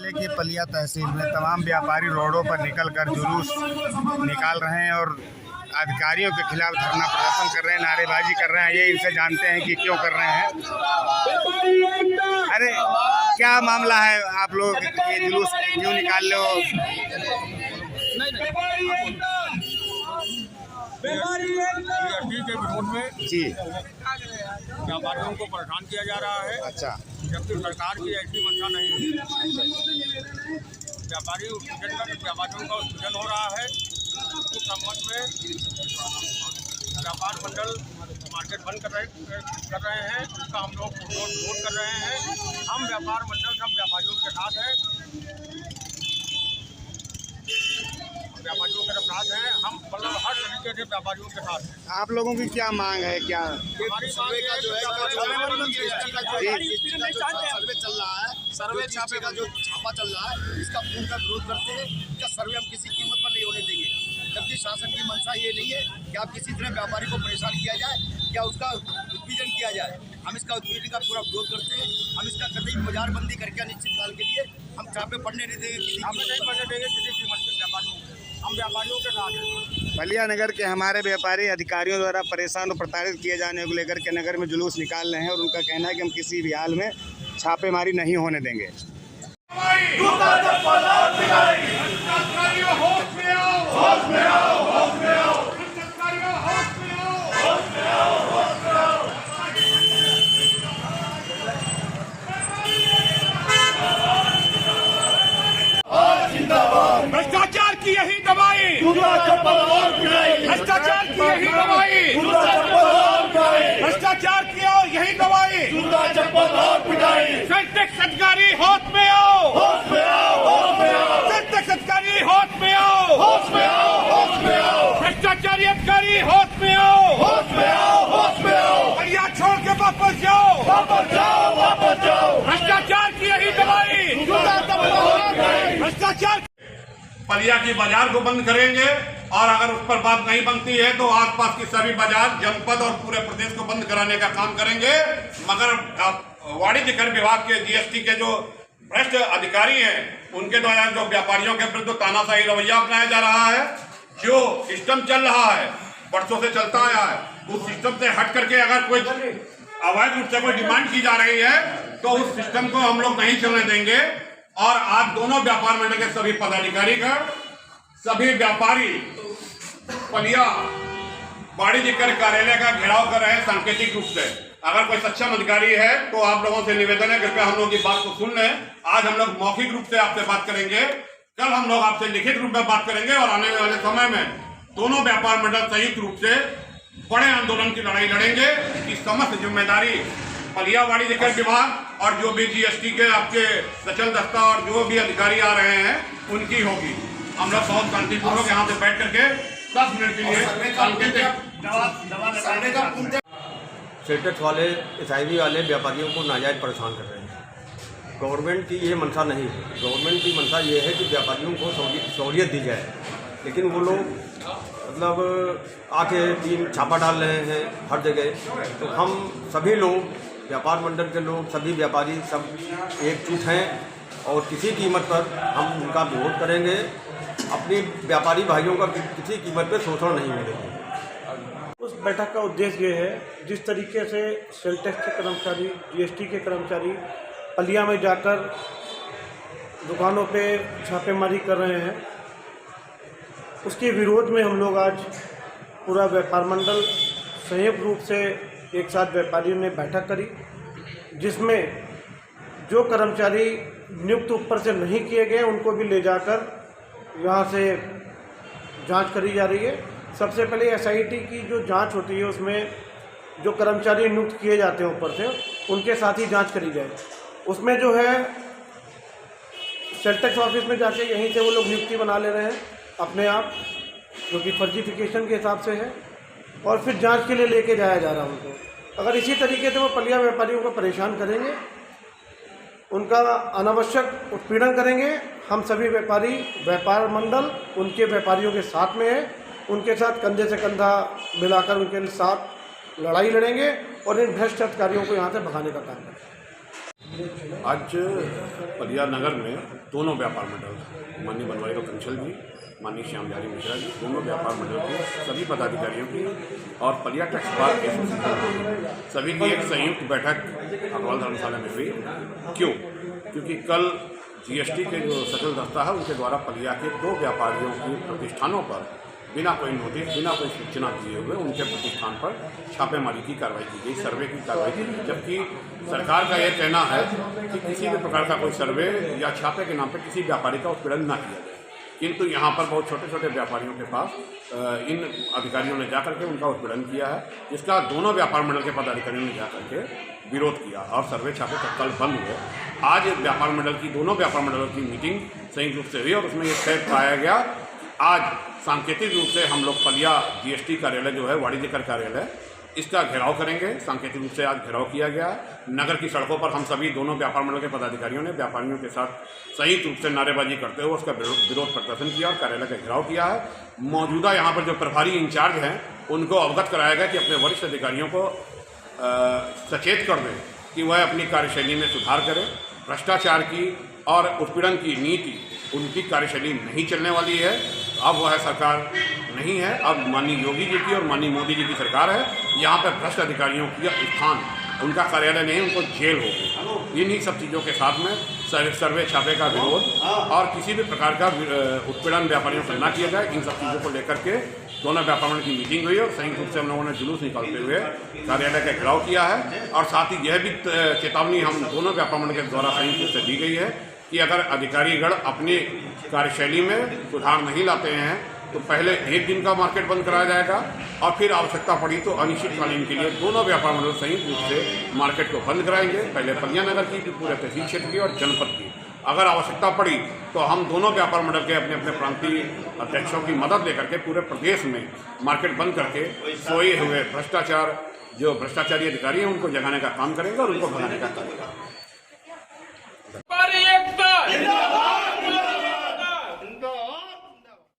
देखिए पलिया तहसील में तमाम व्यापारी रोडों पर निकलकर जुलूस निकाल रहे हैं और अधिकारियों के खिलाफ धरना प्रदर्शन कर रहे हैं, नारेबाजी कर रहे हैं। ये इनसे जानते हैं कि क्यों कर रहे हैं। अरे क्या मामला है, आप लोग ये जुलूस क्यों निकाल लो? के विरोध में जी व्यापारियों को परेशान किया जा रहा है। अच्छा, जबकि सरकार की ऐसी मंशा नहीं है। व्यापारियों का उत्पीड़न हो रहा है। उस संबंध में व्यापार मंडल मार्केट बंद कर रहे हैं। इसका हम लोग विरोध कर रहे हैं। हम व्यापार मंडल सब व्यापारियों के साथ हैं। व्यापारियों के साथ हैं हम, मतलब हर तरीके से व्यापारियों के साथ हैं। आप लोगों की क्या मांग है? क्या हमारी सर्वे का जो है सर्वे चल रहा है, सर्वे छापे का जो छापा चल रहा है, इसका पूर्ण विरोध करते हैं। इसका सर्वे हम किसी कीमत पर नहीं होने देंगे। जबकि शासन की मंशा ये नहीं है कि आप किसी तरह व्यापारी को परेशान किया जाए या उसका उत्पीड़न किया जाए। हम इसका उत्पीड़न का पूरा विरोध करते हैं। हम इसका कतई बाजार बंदी करके अनिश्चित काल के लिए हम छापे पड़ने नहीं देंगे। हम नहीं पड़ने देंगे किसी कीमत पर व्यापारियों को। हम व्यापारियों के साथ हैं। पलिया नगर के हमारे व्यापारी अधिकारियों द्वारा परेशान और प्रताड़ित किए जाने को लेकर के नगर में जुलूस निकाल रहे हैं और उनका कहना है कि हम किसी भी हाल में छापेमारी नहीं होने देंगे। भ्रष्टाचार की यही दवाई, भ्रष्टाचार की यही दवाई, भ्रष्टाचार की यही दवाई। सेंटेक्स अधिकारी होश में आओ, सेंटेक्स अधिकारी होश में आओ, भ्रष्टाचारी अधिकारी होश में आओ, बढ़िया छोड़ के वापस जाओ, भ्रष्टाचार की यही दवाई, भ्रष्टाचार। पलिया की बाजार को बंद करेंगे और अगर उस पर बात नहीं बनती है तो आसपास की सभी बाजार, जनपद और पूरे प्रदेश को बंद कराने का काम करेंगे। मगर वाणिज्य कर विभाग के जीएसटी के जो भ्रष्ट अधिकारी हैं, उनके द्वारा जो व्यापारियों के विरुद्ध तानाशाही रवैया अपनाया जा रहा है, जो सिस्टम चल रहा है, वर्षों से चलता आया है, उस सिस्टम से हट करके अगर कोई अवैध रूप से कोई डिमांड की जा रही है तो उस सिस्टम को हम लोग नहीं चलने देंगे। और आज दोनों व्यापार मंडल के सभी पदाधिकारी का, सभी व्यापारी पलिया वाणिज्य कर कार्यालय का घेराव कर रहे हैं सांकेतिक रूप से। अगर कोई सक्षम अधिकारी है तो आप लोगों से निवेदन है, कृपया हम लोग की बात को सुन लें। आज हम लोग मौखिक रूप से आपसे बात करेंगे, कल हम लोग आपसे लिखित रूप में बात करेंगे और आने वाले समय में दोनों व्यापार मंडल संयुक्त रूप से बड़े आंदोलन की लड़ाई लड़ेंगे। इसकी समस्त जिम्मेदारी पलिया वाणिज्य कर विभाग और जो भी जीएसटी के आपके सचल दस्ता और जो भी अधिकारी आ रहे हैं उनकी होगी। हम लोग बहुत शांतिपूर्वक यहाँ से बैठ करके 10 मिनट के लिए सेंटेक्स वाले, एसआईबी वाले व्यापारियों को नाजायज परेशान कर रहे हैं। गवर्नमेंट की ये मंशा नहीं है। गवर्नमेंट की मंशा ये है कि व्यापारियों को सहूलियत दी जाए, लेकिन वो लोग मतलब आके तीन छापा डाल रहे हैं हर जगह। तो हम सभी लोग, व्यापार मंडल के लोग, सभी व्यापारी सब एकजुट हैं और किसी कीमत पर हम उनका विरोध करेंगे। अपनी व्यापारी भाइयों का किसी कीमत पर शोषण नहीं मिलेगा। उस बैठक का उद्देश्य ये है, जिस तरीके से सेलटेक्स के कर्मचारी, जीएसटी के कर्मचारी पलिया में जाकर दुकानों पे छापेमारी कर रहे हैं, उसके विरोध में हम लोग आज पूरा व्यापार मंडल संयुक्त रूप से एक साथ व्यापारियों ने बैठक करी, जिसमें जो कर्मचारी नियुक्त ऊपर से नहीं किए गए उनको भी ले जाकर यहाँ से जांच करी जा रही है। सबसे पहले एसआईटी की जो जांच होती है उसमें जो कर्मचारी नियुक्त किए जाते हैं ऊपर से, उनके साथ ही जांच करी जाए। उसमें जो है सेलटेक्स ऑफिस में जाके यहीं से वो लोग नियुक्ति बना ले रहे हैं अपने आप, जो कि फर्जीफिकेशन के हिसाब से है, और फिर जांच के लिए लेके जाया जा रहा है उनको। अगर इसी तरीके से वो पलिया व्यापारियों को परेशान करेंगे, उनका अनावश्यक उत्पीड़न करेंगे, हम सभी व्यापारी, व्यापार मंडल उनके व्यापारियों के साथ में है, उनके साथ कंधे से कंधा मिलाकर उनके साथ लड़ाई लड़ेंगे और इन भ्रष्ट अधिकारियों को यहाँ से भगाने का काम करेंगे। आज पलिया नगर में दोनों व्यापार मंडल माननीय बनवारी राव कंसल जी, माननीय श्याम बिहारी मिश्रा जी, दोनों व्यापार मंडल के सभी पदाधिकारियों की और पलिया टैक्स बार एसोसिएशन सभी की एक संयुक्त बैठक अग्रवाल धर्मशाला में हुई। क्यों? क्योंकि कल जीएसटी के जो सचल दस्ता है उनके द्वारा पलिया के 2 व्यापारियों के प्रतिष्ठानों पर बिना कोई नोटिस, बिना कोई सूचना दिए हुए उनके प्रतिष्ठान पर छापेमारी की कार्रवाई की गई, सर्वे की कार्रवाई की गई। जबकि सरकार का यह कहना है कि किसी भी प्रकार का कोई सर्वे या छापे के नाम पर किसी व्यापारी का उत्पीड़न न किया जाए, किंतु यहाँ पर बहुत छोटे छोटे व्यापारियों के पास इन अधिकारियों ने जाकर के उनका उत्पीड़न किया है, जिसका दोनों व्यापार मंडल के पदाधिकारियों ने जाकर के विरोध किया और सर्वे छापे तत्काल बंद हुए। आज व्यापार मंडल की, दोनों व्यापार मंडलों की मीटिंग संयुक्त रूप से हुई और उसमें यह तय पाया गया, आज सांकेतिक रूप से हम लोग पलिया जीएसटी कार्यालय जो है वाणिज्य कर कार्यालय, इसका घेराव करेंगे। सांकेतिक रूप से आज घेराव किया गया। नगर की सड़कों पर हम सभी दोनों व्यापार मंडल के पदाधिकारियों ने व्यापारियों के साथ संयुक्त रूप से नारेबाजी करते हुए उसका विरोध प्रदर्शन किया और कार्यालय का घेराव किया है। मौजूदा यहाँ पर जो प्रभारी इंचार्ज हैं उनको अवगत कराया गया कि अपने वरिष्ठ अधिकारियों को सचेत कर दें कि वह अपनी कार्यशैली में सुधार करें। भ्रष्टाचार की और उत्पीड़न की नीति उनकी कार्यशैली नहीं चलने वाली है। अब वह सरकार नहीं है, अब माननीय योगी जी की और माननीय मोदी जी की सरकार है। यहाँ पर भ्रष्ट अधिकारियों की स्थान उनका कार्यालय नहीं, उनको जेल होगी। इन्हीं सब चीज़ों के साथ में सर्वे छापे का विरोध और किसी भी प्रकार का उत्पीड़न व्यापारियों से न किया जाए, इन सब चीज़ों को लेकर के दोनों व्यापार मंडल की मीटिंग हुई और संयुक्त रूप से हम लोगों ने जुलूस निकालते हुए कार्यालय का घेराव किया है। और साथ ही यह भी चेतावनी हम दोनों व्यापार मंडल के द्वारा संयुक्त रूप से दी गई है कि अगर अधिकारीगण अपनी कार्यशैली में सुधार नहीं लाते हैं तो पहले 1 दिन का मार्केट बंद कराया जाएगा और फिर आवश्यकता पड़ी तो अनिश्चितकालीन के लिए दोनों व्यापार मंडल संयुक्त रूप से मार्केट को बंद कराएंगे, पहले पलिया नगर की, फिर पूरे तहसील क्षेत्र की और जनपद की। अगर आवश्यकता पड़ी तो हम दोनों व्यापार मंडल के अपने अपने प्रांतीय अध्यक्षों की मदद लेकर के पूरे प्रदेश में मार्केट बंद करके सोए हुए भ्रष्टाचारी अधिकारी हैं उनको जगाने का काम करेंगे और उनको भगाने का काम करेंगे।